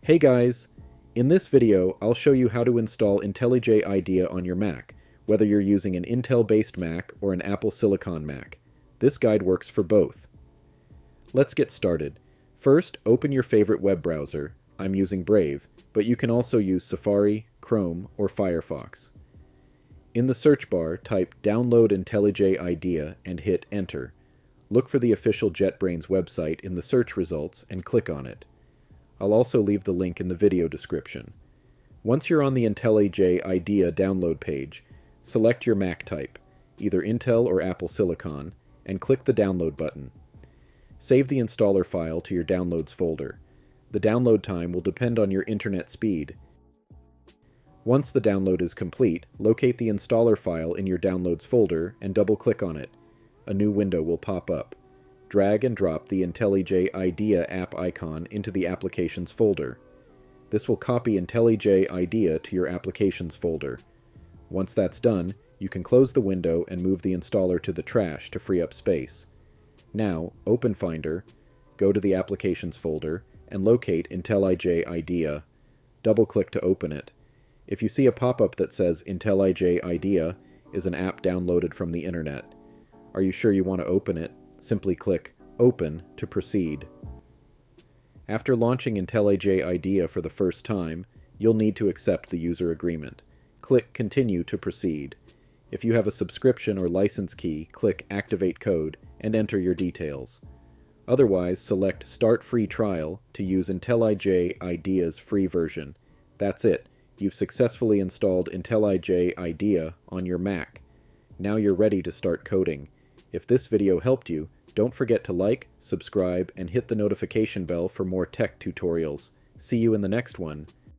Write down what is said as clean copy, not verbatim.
Hey guys! In this video, I'll show you how to install IntelliJ IDEA on your Mac, whether you're using an Intel-based Mac or an Apple Silicon Mac. This guide works for both. Let's get started. First, open your favorite web browser. I'm using Brave, but you can also use Safari, Chrome, or Firefox. In the search bar, type Download IntelliJ IDEA and hit Enter. Look for the official JetBrains website in the search results and click on it. I'll also leave the link in the video description. Once you're on the IntelliJ IDEA download page, select your Mac type, either Intel or Apple Silicon, and click the Download button. Save the installer file to your Downloads folder. The download time will depend on your internet speed. Once the download is complete, locate the installer file in your Downloads folder and double-click on it. A new window will pop up. Drag and drop the IntelliJ IDEA app icon into the Applications folder. This will copy IntelliJ IDEA to your Applications folder. Once that's done, you can close the window and move the installer to the trash to free up space. Now, open Finder, go to the Applications folder, and locate IntelliJ IDEA. Double-click to open it. If you see a pop-up that says IntelliJ IDEA is an app downloaded from the internet, are you sure you want to open it? Simply click Open to proceed. After launching IntelliJ IDEA for the first time, you'll need to accept the user agreement. Click Continue to proceed. If you have a subscription or license key, click Activate Code and enter your details. Otherwise, select Start Free Trial to use IntelliJ IDEA's free version. That's it. You've successfully installed IntelliJ IDEA on your Mac. Now you're ready to start coding. If this video helped you, don't forget to like, subscribe, and hit the notification bell for more tech tutorials. See you in the next one.